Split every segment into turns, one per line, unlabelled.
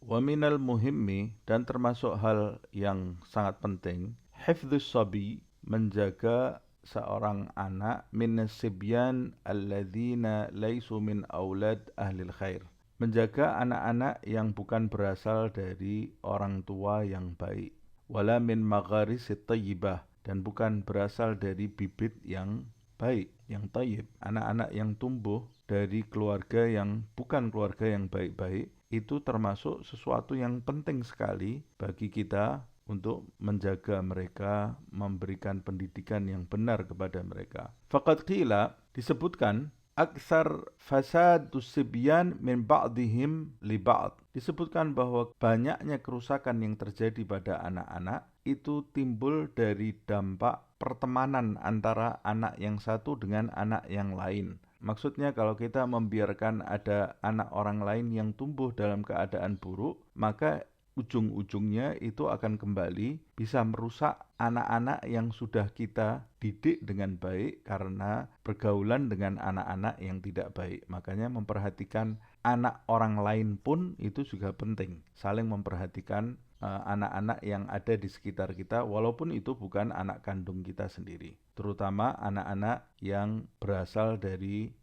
Wa minal muhimmi, dan termasuk hal yang sangat penting, hifdzus sabi, menjaga seorang anak min sibyan alladzina laisu min aulad ahlil khair. Menjaga anak-anak yang bukan berasal dari orang tua yang baik. Wala min magharisit thayyibah, dan bukan berasal dari bibit yang baik, yang thayyib. Anak-anak yang tumbuh dari keluarga yang bukan keluarga yang baik-baik, itu termasuk sesuatu yang penting sekali bagi kita untuk menjaga mereka, memberikan pendidikan yang benar kepada mereka. Faqad qila, disebutkan, aktsar fasadus sibyan min ba'dihim li ba'd. Disebutkan bahwa banyaknya kerusakan yang terjadi pada anak-anak itu timbul dari dampak pertemanan antara anak yang satu dengan anak yang lain. Maksudnya kalau kita membiarkan ada anak orang lain yang tumbuh dalam keadaan buruk, maka ujung-ujungnya itu akan kembali bisa merusak anak-anak yang sudah kita didik dengan baik karena pergaulan dengan anak-anak yang tidak baik. Makanya memperhatikan anak orang lain pun itu juga penting. Saling memperhatikan anak-anak yang ada di sekitar kita walaupun itu bukan anak kandung kita sendiri. Terutama anak-anak yang berasal dari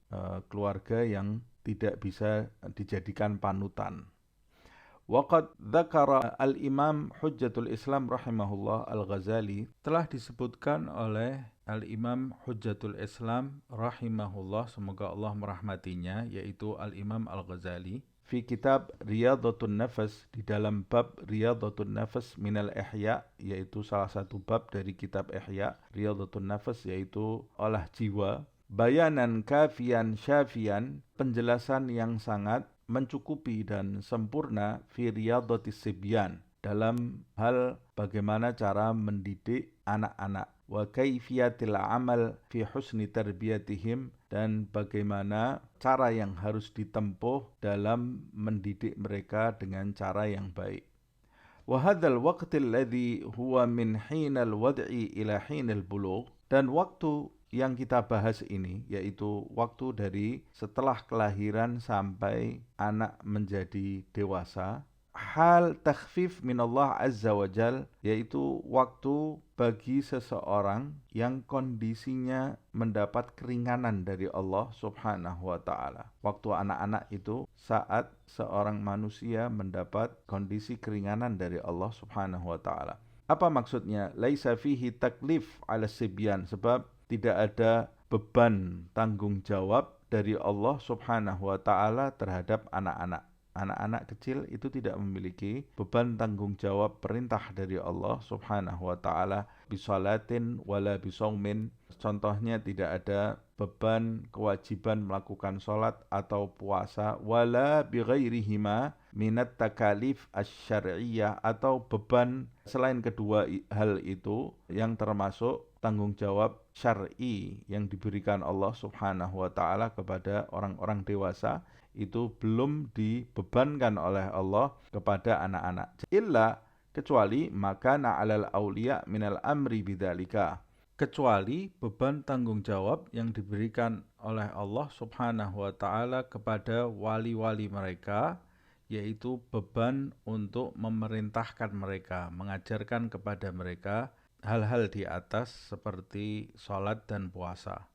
keluarga yang tidak bisa dijadikan panutan. Waqad dzakara al-Imam Hujjatul Islam rahimahullah al-Ghazali, telah disebutkan oleh al-Imam Hujjatul Islam rahimahullah, semoga Allah merahmatinya, yaitu al-Imam al-Ghazali, fi kitab Riyadhatun Nafas, di dalam bab Riyadhatun Nafas minal Ihya, yaitu salah satu bab dari kitab Ihya Riyadhatun Nafas, yaitu olah jiwa, bayanan kafian syafian, penjelasan yang sangat mencukupi dan sempurna fi riyadhatis sibyan, dalam hal bagaimana cara mendidik anak-anak, wa kaifiyatil amal fi husni tarbiyatihim, dan bagaimana cara yang harus ditempuh dalam mendidik mereka dengan cara yang baik. Wa hadzal waqtil ladzi huwa min hinal wad'i ila hinal bulugh, dan waktu yang kita bahas ini yaitu waktu dari setelah kelahiran sampai anak menjadi dewasa, hal takhfif minallah azza wa jal, yaitu waktu bagi seseorang yang kondisinya mendapat keringanan dari Allah subhanahu wa ta'ala. Waktu anak-anak itu saat seorang manusia mendapat kondisi keringanan dari Allah subhanahu wa ta'ala. Apa maksudnya? Laisa fihi taklif ala sibyan, sebab tidak ada beban tanggung jawab dari Allah subhanahu wa ta'ala terhadap anak-anak. Anak-anak kecil itu tidak memiliki beban tanggung jawab perintah dari Allah subhanahu wa ta'ala bisalatin wala bisaumin. Contohnya tidak ada beban kewajiban melakukan sholat atau puasa, wala bighairihima minat takalif asy-syar'iyyah, atau beban selain kedua hal itu yang termasuk tanggung jawab syar'i yang diberikan Allah subhanahu wa ta'ala kepada orang-orang dewasa, itu belum dibebankan oleh Allah kepada anak-anak. Illa, kecuali maka na'alal awliya minal amri bidzalika, kecuali beban tanggung jawab yang diberikan oleh Allah subhanahu wa ta'ala kepada wali-wali mereka, yaitu beban untuk memerintahkan mereka, mengajarkan kepada mereka hal-hal di atas seperti sholat dan puasa.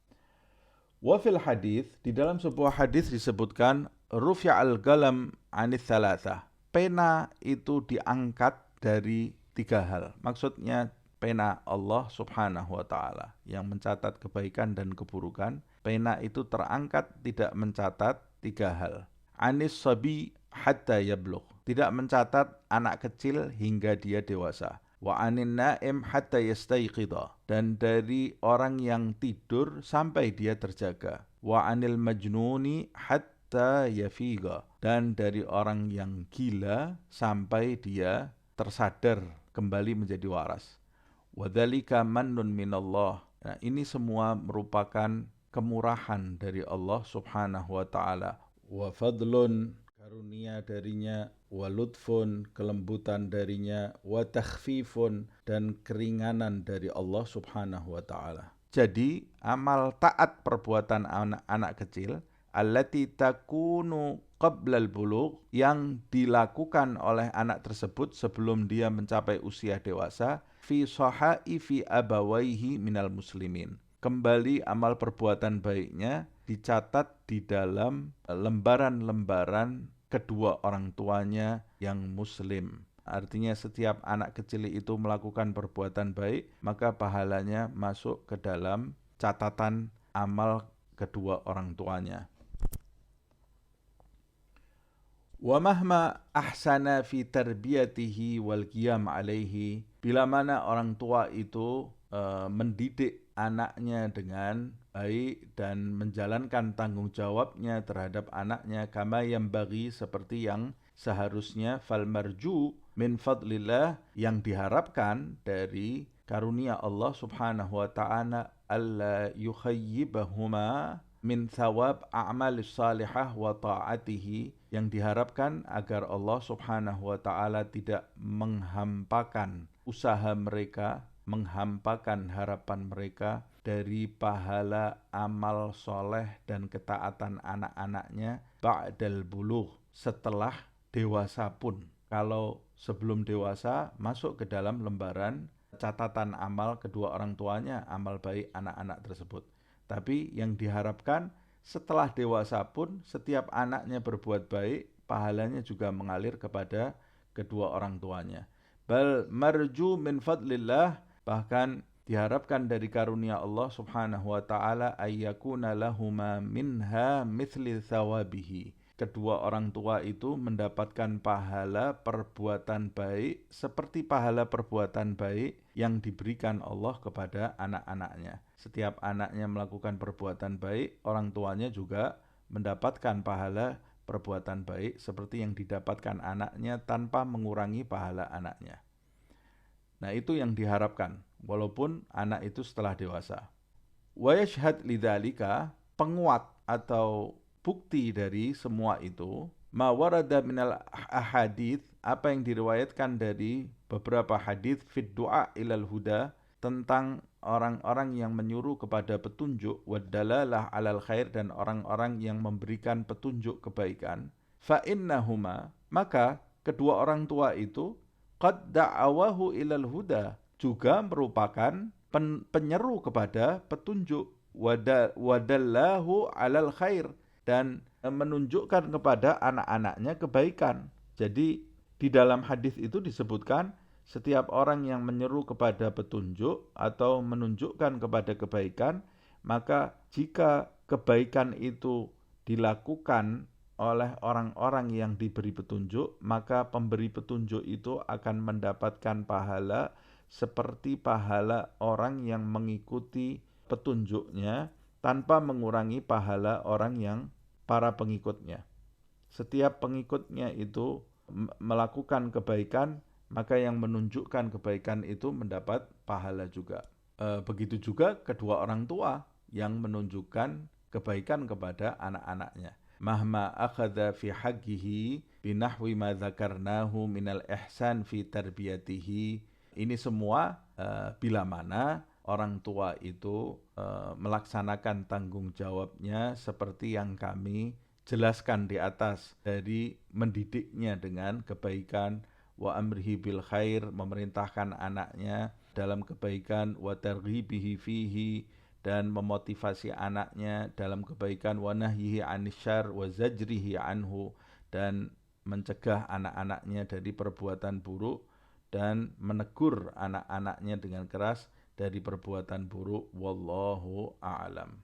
Wa fil hadis, di dalam sebuah hadis disebutkan, rufi'al galam anits tsalatsa, pena itu diangkat dari 3 hal. Maksudnya pena Allah subhanahu wa ta'ala yang mencatat kebaikan dan keburukan, pena itu terangkat tidak mencatat 3 hal. Anis sabi hatta yablugh, tidak mencatat anak kecil hingga dia dewasa. Wa anin naim hatta yastayqidha, dan dari orang yang tidur sampai dia terjaga. Wa anil majnuni hatta yafiga, dan dari orang yang gila sampai dia tersadar kembali menjadi waras. Wa dzalika mannun minallah, nah, ini semua merupakan kemurahan dari Allah subhanahu wa ta'ala. Wa fadlun, karunia darinya, wa lutfun, kelembutan darinya, wa takhfifun, dan keringanan dari Allah subhanahu wa ta'ala. Jadi amal taat perbuatan anak-anak kecil allati takunu qablal bulugh, yang dilakukan oleh anak tersebut sebelum dia mencapai usia dewasa, fi sahaifi abawaihi minal muslimin. Kembali amal perbuatan baiknya dicatat di dalam lembaran-lembaran kedua orang tuanya yang muslim. Artinya setiap anak kecil itu melakukan perbuatan baik, maka pahalanya masuk ke dalam catatan amal kedua orang tuanya. Wa mahma ahsana fi tarbiyatihi wal qiyam alaihi, bila mana orang tua itu mendidik anaknya dengan baik dan menjalankan tanggung jawabnya terhadap anaknya kama yang bagi, seperti yang seharusnya, fal marju min fadlillah, yang diharapkan dari karunia Allah subhanahu wa ta'ala, alla yukhayyibahuma min thawab a'malis salihah wa ta'atihi, yang diharapkan agar Allah subhanahu wa ta'ala tidak menghampakan usaha mereka, menghampakan harapan mereka dari pahala amal soleh dan ketaatan anak-anaknya ba'dal bulugh, setelah dewasa pun. Kalau sebelum dewasa masuk ke dalam lembaran catatan amal kedua orang tuanya, amal baik anak-anak tersebut. Tapi yang diharapkan setelah dewasa pun setiap anaknya berbuat baik, pahalanya juga mengalir kepada kedua orang tuanya. Bal marju min fadlillah, bahkan diharapkan dari karunia Allah subhanahu wa ta'ala, ayyakuna lahuma minha mithli thawabihi. Kedua orang tua itu mendapatkan pahala perbuatan baik seperti pahala perbuatan baik yang diberikan Allah kepada anak-anaknya. Setiap anaknya melakukan perbuatan baik, orang tuanya juga mendapatkan pahala perbuatan baik seperti yang didapatkan anaknya tanpa mengurangi pahala anaknya. Nah, itu yang diharapkan, walaupun anak itu setelah dewasa. Wa yashhad lidzalika, penguat atau bukti dari semua itu, ma warada minal ahadits, apa yang diriwayatkan dari beberapa hadits, fid du'a ilal huda, tentang orang-orang yang menyuruh kepada petunjuk, waddalalah alal khair, dan orang-orang yang memberikan petunjuk kebaikan. Fa innahuma, maka kedua orang tua itu, qad da'awahu ilal huda, juga merupakan penyeru kepada petunjuk, wadallahu alal khair, dan menunjukkan kepada anak-anaknya kebaikan. Jadi di dalam hadis itu disebutkan setiap orang yang menyeru kepada petunjuk atau menunjukkan kepada kebaikan, maka jika kebaikan itu dilakukan oleh orang-orang yang diberi petunjuk, maka pemberi petunjuk itu akan mendapatkan pahala seperti pahala orang yang mengikuti petunjuknya tanpa mengurangi pahala orang yang para pengikutnya. Setiap pengikutnya itu melakukan kebaikan, maka yang menunjukkan kebaikan itu mendapat pahala juga. Begitu juga kedua orang tua yang menunjukkan kebaikan kepada anak-anaknya. Mahma akhadha fi haqqihi binahwi ma dzakarnahu minal ihsan fi tarbiyatihi. Ini semua bila mana orang tua itu melaksanakan tanggung jawabnya seperti yang kami jelaskan di atas, dari mendidiknya dengan kebaikan, wa amrihi bil khair, memerintahkan anaknya dalam kebaikan, wa targhibihi fihi, dan memotivasi anaknya dalam kebaikan, wa nahyihi anisyar wa zajrihi anhu, dan mencegah anak-anaknya dari perbuatan buruk dan menegur anak-anaknya dengan keras dari perbuatan buruk. Wallahu a'lam.